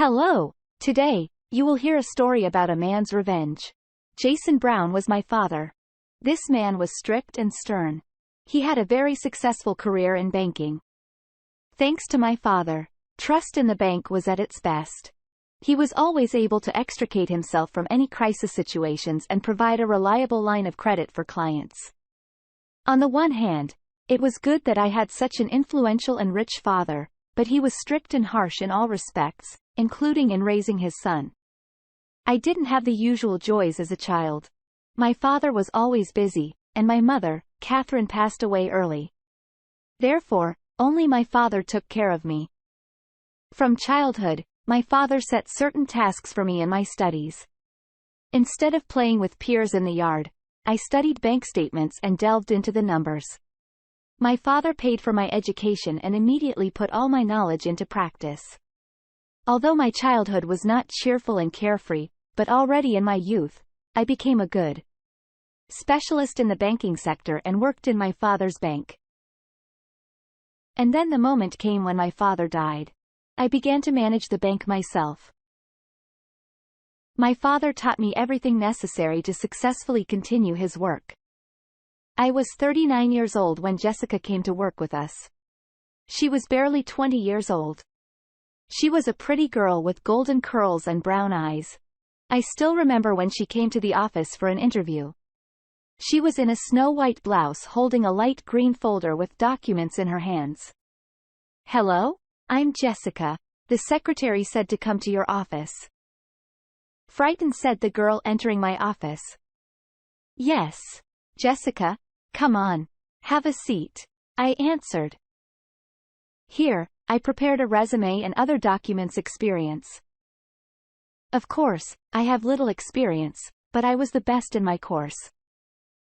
Hello! Today, you will hear a story about a man's revenge. Jason Brown was my father. This man was strict and stern. He had a very successful career in banking. Thanks to my father, trust in the bank was at its best. He was always able to extricate himself from any crisis situations and provide a reliable line of credit for clients. On the one hand, it was good that I had such an influential and rich father, but he was strict and harsh in all respects, including in raising his son. I didn't have the usual joys as a child. My father was always busy, and my mother, Catherine, passed away early. Therefore, only my father took care of me. From childhood, my father set certain tasks for me in my studies. Instead of playing with peers in the yard, I studied bank statements and delved into the numbers. My father paid for my education and immediately put all my knowledge into practice. Although my childhood was not cheerful and carefree, but already in my youth, I became a good specialist in the banking sector and worked in my father's bank. And then the moment came when my father died. I began to manage the bank myself. My father taught me everything necessary to successfully continue his work. I was 39 years old when Jessica came to work with us. She was barely 20 years old. She was a pretty girl with golden curls and brown eyes. I still remember when she came to the office for an interview. She was in a snow-white blouse holding a light green folder with documents in her hands. "Hello? I'm Jessica," the secretary said, to come to your office. Frightened, said the girl entering my office. "Yes, Jessica, come on. Have a seat," I answered. Here, I prepared a resume and other documents. Experience. Of course, I have little experience, but I was the best in my course.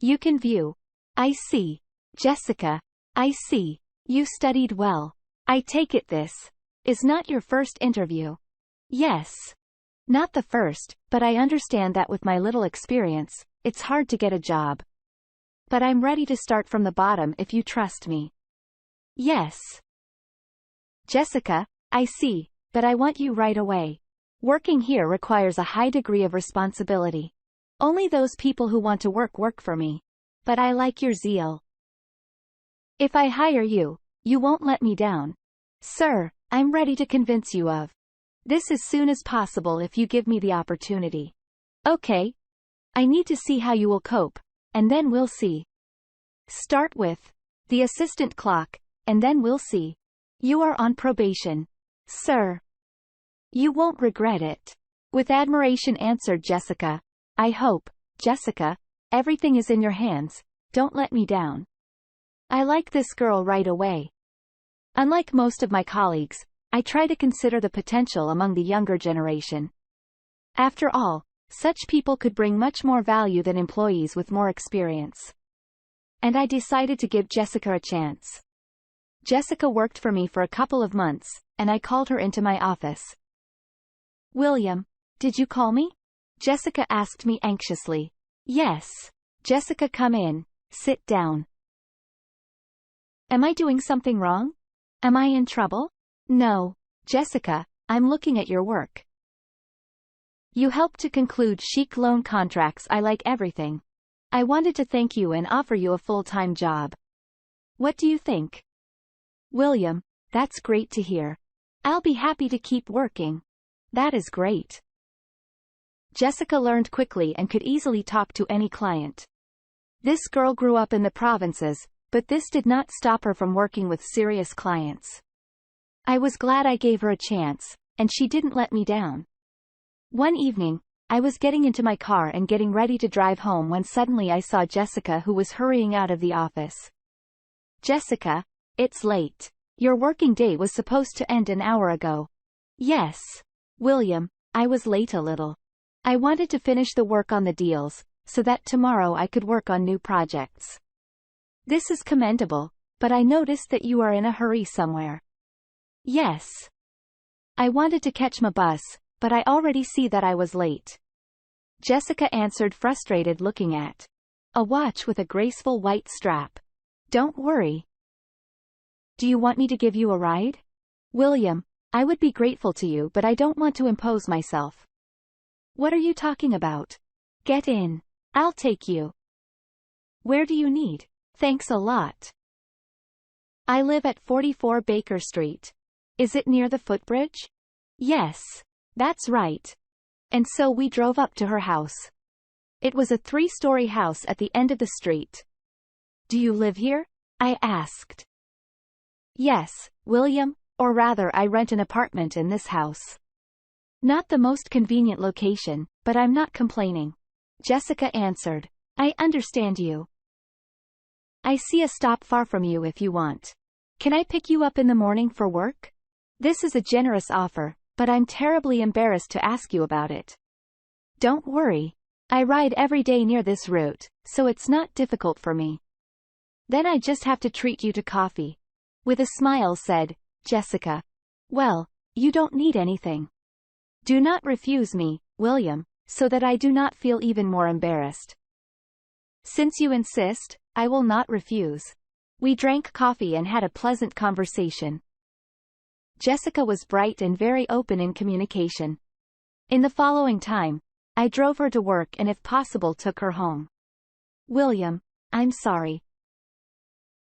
You can view. I see. Jessica, I see. You studied well. I take it this is not your first interview. Yes. Not the first, but I understand that with my little experience, it's hard to get a job. But I'm ready to start from the bottom if you trust me. Yes. Jessica, I see, but I want you right away. Working here requires a high degree of responsibility. Only those people who want to work for me. But I like your zeal. If I hire you, you won't let me down. Sir, I'm ready to convince you of this as soon as possible if you give me the opportunity. Okay. I need to see how you will cope, and then we'll see. Start with the assistant clock, and then we'll see. You are on probation, sir. You won't regret it. With admiration answered Jessica. I hope, Jessica, everything is in your hands. Don't let me down. I like this girl right away. Unlike most of my colleagues, I try to consider the potential among the younger generation. After all, such people could bring much more value than employees with more experience. And I decided to give Jessica a chance. Jessica worked for me for a couple of months, and I called her into my office. William, did you call me? Jessica asked me anxiously. Yes. Jessica, come in. Sit down. Am I doing something wrong? Am I in trouble? No, Jessica, I'm looking at your work. You helped to conclude chic loan contracts. I like everything. I wanted to thank you and offer you a full-time job. What do you think? William, that's great to hear. I'll be happy to keep working. That is great. Jessica learned quickly and could easily talk to any client. This girl grew up in the provinces, but this did not stop her from working with serious clients. I was glad I gave her a chance, and she didn't let me down. One evening, I was getting into my car and getting ready to drive home when suddenly I saw Jessica, who was hurrying out of the office. Jessica, it's late. Your working day was supposed to end an hour ago. Yes. William, I was late a little. I wanted to finish the work on the deals, so that tomorrow I could work on new projects. This is commendable, but I noticed that you are in a hurry somewhere. Yes. I wanted to catch my bus, but I already see that I was late. Jessica answered, frustrated, looking at a watch with a graceful white strap. Don't worry. Do you want me to give you a ride? William, I would be grateful to you, but I don't want to impose myself. What are you talking about? Get in. I'll take you. Where do you need? Thanks a lot. I live at 44 Baker Street. Is it near the footbridge? Yes. That's right. And so we drove up to her house. It was a 3-story house at the end of the street. Do you live here? I asked. Yes, William, or rather I rent an apartment in this house. Not the most convenient location, but I'm not complaining. Jessica answered. I understand you. I see a stop far from you if you want. Can I pick you up in the morning for work? This is a generous offer, but I'm terribly embarrassed to ask you about it. Don't worry. I ride every day near this route, so it's not difficult for me. Then I just have to treat you to coffee. With a smile said Jessica. Well, you don't need anything. Do not refuse me, William, so that I do not feel even more embarrassed. Since you insist, I will not refuse. We drank coffee and had a pleasant conversation. Jessica was bright and very open in communication. In the following time, I drove her to work and if possible took her home. William, I'm sorry.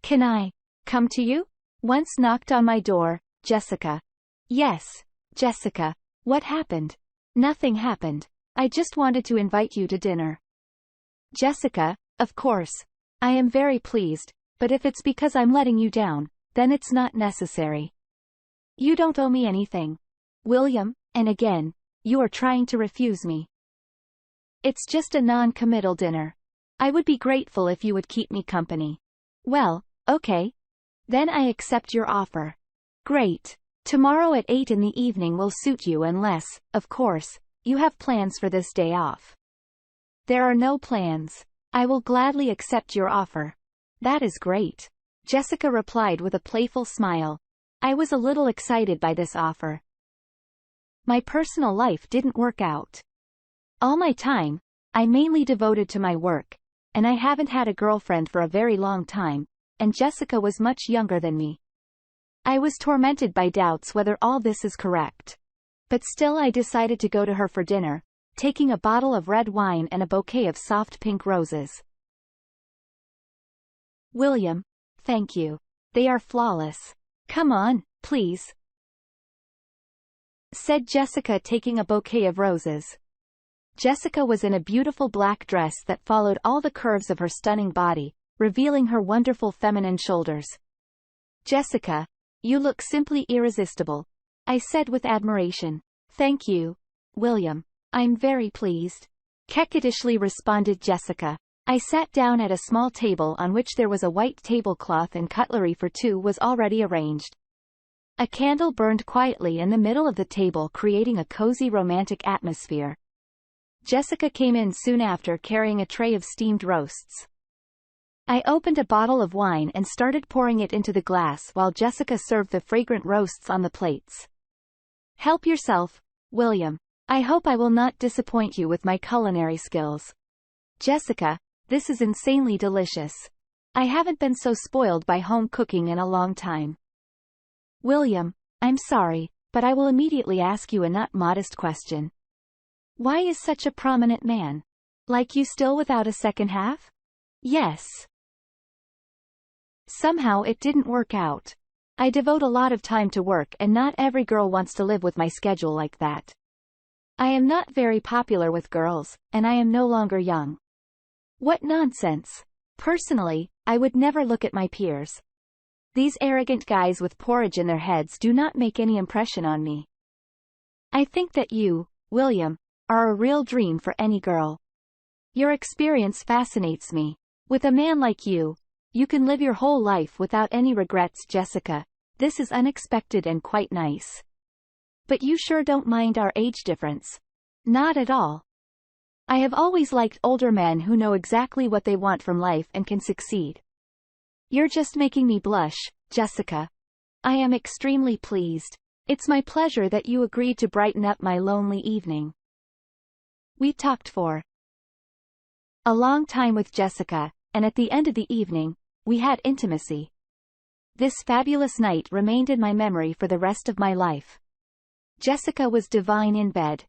Can I come to you? Once knocked on my door, Jessica. Yes, Jessica. What happened? Nothing happened. I just wanted to invite you to dinner. Jessica, of course. I am very pleased, but if it's because I'm letting you down, then it's not necessary. You don't owe me anything. William, and again, you are trying to refuse me. It's just a non-committal dinner. I would be grateful if you would keep me company. Well, okay. Then I accept your offer. Great. Tomorrow at 8 in the evening will suit you unless, of course, you have plans for this day off. There are no plans. I will gladly accept your offer. That is great. Jessica replied with a playful smile. I was a little excited by this offer. My personal life didn't work out. All my time, I mainly devoted to my work, and I haven't had a girlfriend for a very long time, and Jessica was much younger than me. I was tormented by doubts whether all this is correct. But still I decided to go to her for dinner, taking a bottle of red wine and a bouquet of soft pink roses. William, thank you. They are flawless. Come on, please, said Jessica, taking a bouquet of roses. Jessica was in a beautiful black dress that followed all the curves of her stunning body, revealing her wonderful feminine shoulders. Jessica, you look simply irresistible, I said with admiration. Thank you, William. I'm very pleased, coquettishly responded Jessica. I sat down at a small table on which there was a white tablecloth and cutlery for two was already arranged. A candle burned quietly in the middle of the table, creating a cozy romantic atmosphere. Jessica came in soon after carrying a tray of steamed roasts. I opened a bottle of wine and started pouring it into the glass while Jessica served the fragrant roasts on the plates. Help yourself, William. I hope I will not disappoint you with my culinary skills. Jessica, this is insanely delicious. I haven't been so spoiled by home cooking in a long time. William, I'm sorry, but I will immediately ask you a not modest question. Why is such a prominent man like you still without a second half? Yes. Somehow it didn't work out. I devote a lot of time to work and not every girl wants to live with my schedule like that. I am not very popular with girls, and I am no longer young. What nonsense. Personally, I would never look at my peers. These arrogant guys with porridge in their heads do not make any impression on me. I think that you, William, are a real dream for any girl. Your experience fascinates me. With a man like you, you can live your whole life without any regrets. Jessica, this is unexpected and quite nice. But you sure don't mind our age difference? Not at all. I have always liked older men who know exactly what they want from life and can succeed. You're just making me blush, Jessica. I am extremely pleased. It's my pleasure that you agreed to brighten up my lonely evening. We talked for a long time with Jessica, and at the end of the evening, we had intimacy. This fabulous night remained in my memory for the rest of my life. Jessica was divine in bed.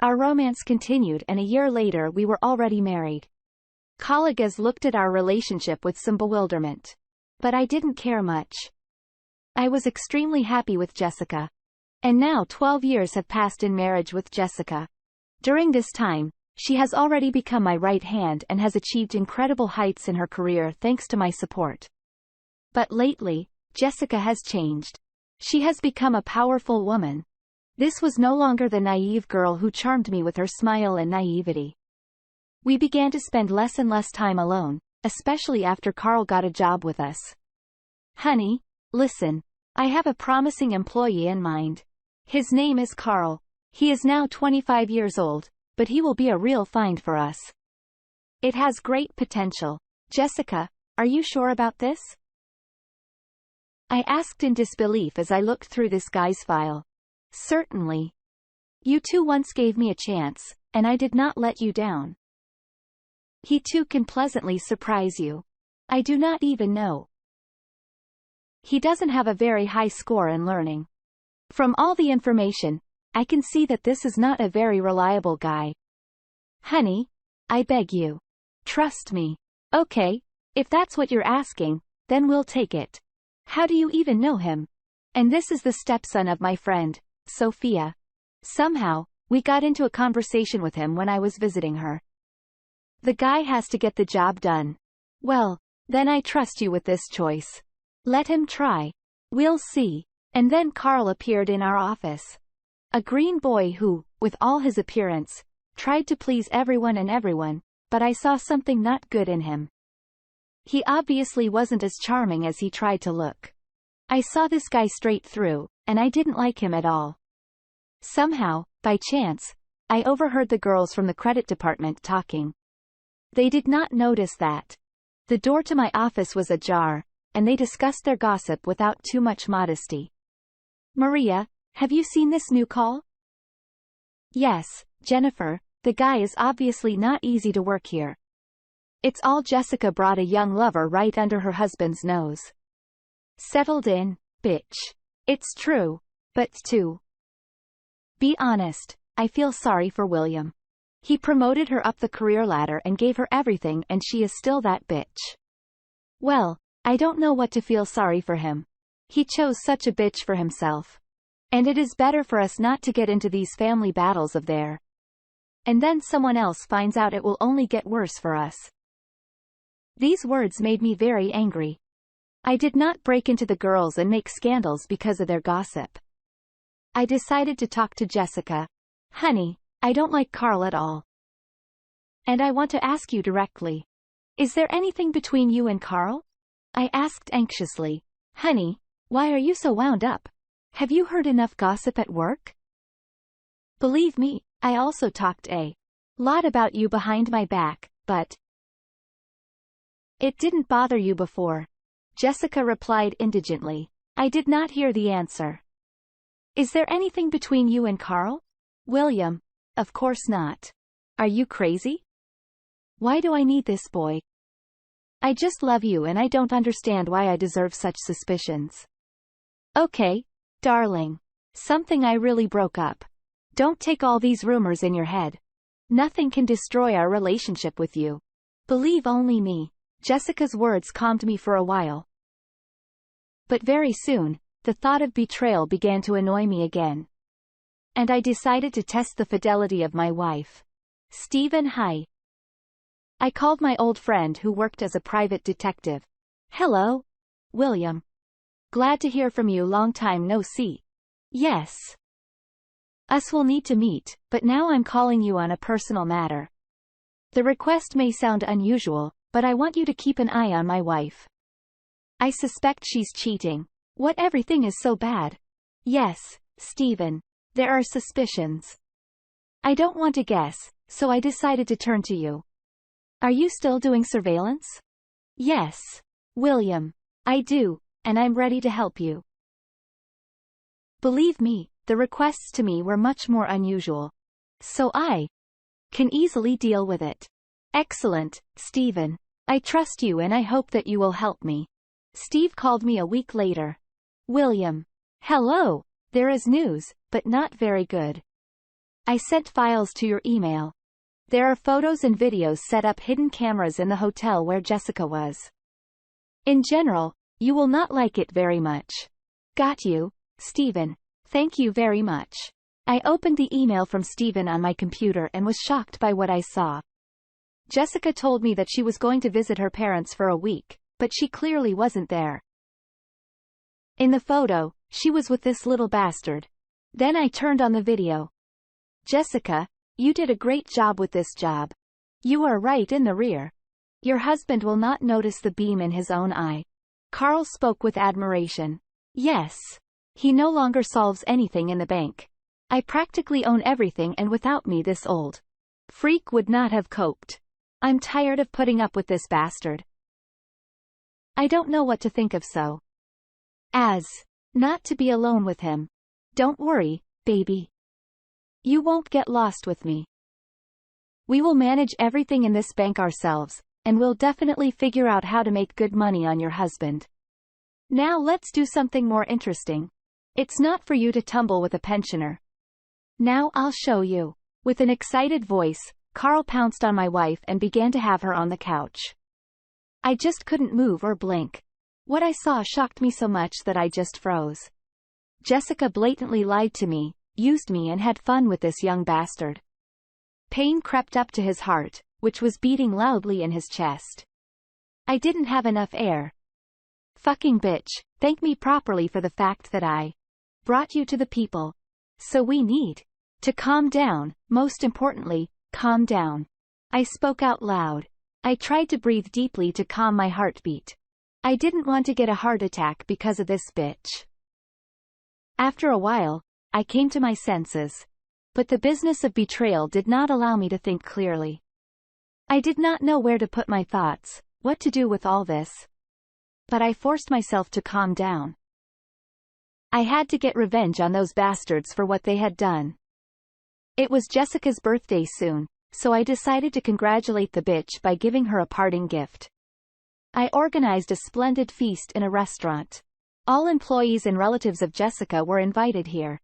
Our romance continued, and a year later we were already married. Colleagues looked at our relationship with some bewilderment. But I didn't care much. I was extremely happy with Jessica. And now 12 years have passed in marriage with Jessica. During this time, she has already become my right hand and has achieved incredible heights in her career thanks to my support. But lately, Jessica has changed. She has become a powerful woman. This was no longer the naive girl who charmed me with her smile and naivety. We began to spend less and less time alone, especially after Carl got a job with us. Honey, listen. I have a promising employee in mind. His name is Carl. He is now 25 years old, but he will be a real find for us. It has great potential. Jessica, are you sure about this? I asked in disbelief as I looked through this guy's file. Certainly. You two once gave me a chance, and I did not let you down. He too can pleasantly surprise you. I do not even know. He doesn't have a very high score in learning. From all the information, I can see that this is not a very reliable guy. Honey, I beg you. Trust me. Okay, if that's what you're asking, then we'll take it. How do you even know him? And this is the stepson of my friend, Sophia. Somehow, we got into a conversation with him when I was visiting her. The guy has to get the job done. Well, then I trust you with this choice. Let him try. We'll see. And then Carl appeared in our office. A green boy who, with all his appearance, tried to please everyone, but I saw something not good in him. He obviously wasn't as charming as he tried to look. I saw this guy straight through, and I didn't like him at all. Somehow, by chance, I overheard the girls from the credit department talking. They did not notice that the door to my office was ajar, and they discussed their gossip without too much modesty. Maria, have you seen this new call? Yes, Jennifer, the guy is obviously not easy to work here. It's all Jessica brought a young lover right under her husband's nose. Settled in, bitch. It's true, but to be honest, I feel sorry for William. He promoted her up the career ladder and gave her everything, and she is still that bitch. Well, I don't know what to feel sorry for him. He chose such a bitch for himself. And it is better for us not to get into these family battles of theirs. And then someone else finds out, it will only get worse for us. These words made me very angry. I did not break into the girls and make scandals because of their gossip. I decided to talk to Jessica. Honey, I don't like Carl at all. And I want to ask you directly. Is there anything between you and Carl? I asked anxiously. Honey, why are you so wound up? Have you heard enough gossip at work? Believe me, I also talked a lot about you behind my back, but it didn't bother you before. Jessica replied indigently. I did not hear the answer. Is there anything between you and Carl? William, of course not. Are you crazy? Why do I need this boy? I just love you, and I don't understand why I deserve such suspicions. Okay, darling. Something I really broke up. Don't take all these rumors in your head. Nothing can destroy our relationship with you. Believe only me. Jessica's words calmed me for a while. But very soon, the thought of betrayal began to annoy me again. And I decided to test the fidelity of my wife. Stephen, hi. I called my old friend who worked as a private detective. Hello, William. Glad to hear from you, long time no see. Yes. Us will need to meet, but now I'm calling you on a personal matter. The request may sound unusual, but I want you to keep an eye on my wife. I suspect she's cheating. What, everything is so bad? Yes, Stephen. There are suspicions. I don't want to guess, so I decided to turn to you. Are you still doing surveillance? Yes, William. I do, and I'm ready to help you. Believe me, the requests to me were much more unusual. So I can easily deal with it. Excellent, Stephen. I trust you, and I hope that you will help me. Steve called me a week later. William. Hello. There is news. but not very good. I sent files to your email. There are photos and videos set up hidden cameras in the hotel where Jessica was. In general, you will not like it very much. Got you, Stephen. Thank you very much. I opened the email from Stephen on my computer and was shocked by what I saw. Jessica told me that she was going to visit her parents for a week, but she clearly wasn't there. In the photo, she was with this little bastard. Then I turned on the video. Jessica, you did a great job with this job. You are right in the rear. Your husband will not notice the beam in his own eye. Carl spoke with admiration. Yes. He no longer solves anything in the bank. I practically own everything, and without me this old freak would not have coped. I'm tired of putting up with this bastard. I don't know what to think of so as not to be alone with him. Don't worry, baby. You won't get lost with me. We will manage everything in this bank ourselves, and we'll definitely figure out how to make good money on your husband. Now let's do something more interesting. It's not for you to tumble with a pensioner. Now I'll show you. With an excited voice, Carl pounced on my wife and began to have her on the couch. I just couldn't move or blink. What I saw shocked me so much that I just froze. Jessica blatantly lied to me, used me, and had fun with this young bastard. Pain crept up to his heart, which was beating loudly in his chest. I didn't have enough air. Fucking bitch, thank me properly for the fact that I brought you to the people. So we need to calm down, most importantly, calm down. I spoke out loud. I tried to breathe deeply to calm my heartbeat. I didn't want to get a heart attack because of this bitch. After a while, I came to my senses. But the business of betrayal did not allow me to think clearly. I did not know where to put my thoughts, what to do with all this. But I forced myself to calm down. I had to get revenge on those bastards for what they had done. It was Jessica's birthday soon, so I decided to congratulate the bitch by giving her a parting gift. I organized a splendid feast in a restaurant. All employees and relatives of Jessica were invited here.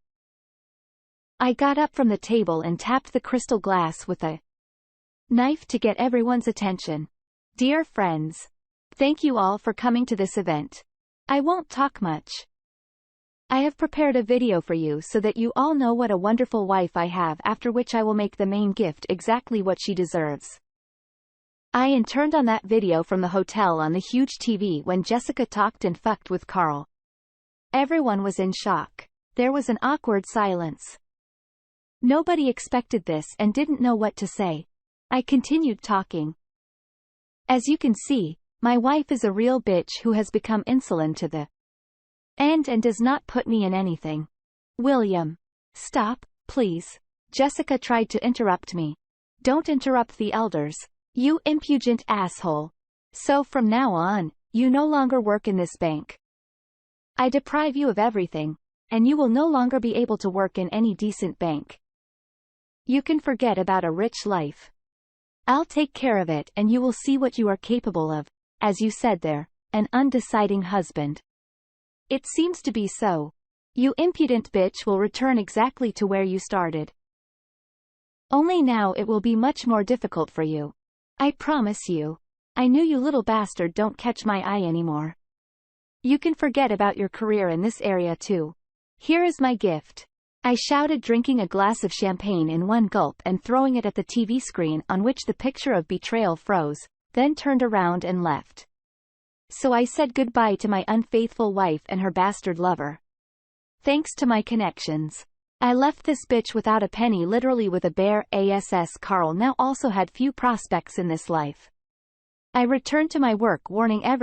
I got up from the table and tapped the crystal glass with a knife to get everyone's attention. Dear friends, thank you all for coming to this event. I won't talk much. I have prepared a video for you so that you all know what a wonderful wife I have, after which I will make the main gift exactly what she deserves. I turned on that video from the hotel on the huge TV when Jessica talked and fucked with Carl. Everyone was in shock. There was an awkward silence. Nobody expected this and didn't know what to say. I continued talking. As you can see, my wife is a real bitch who has become insolent to the end and does not put me in anything. William. Stop, please. Jessica tried to interrupt me. Don't interrupt the elders. You impudent asshole. So from now on, you no longer work in this bank. I deprive you of everything, and you will no longer be able to work in any decent bank. You can forget about a rich life. I'll take care of it, and you will see what you are capable of, as you said there, an undeciding husband. It seems to be so. You impudent bitch will return exactly to where you started. Only now it will be much more difficult for you. I promise you. I knew you little bastard don't catch my eye anymore. You can forget about your career in this area too. Here is my gift. I shouted, drinking a glass of champagne in one gulp and throwing it at the TV screen on which the picture of betrayal froze, then turned around and left. So I said goodbye to my unfaithful wife and her bastard lover. Thanks to my connections, I left this bitch without a penny, literally with a bare ass. Carl now also had few prospects in this life. I returned to my work, warning everyone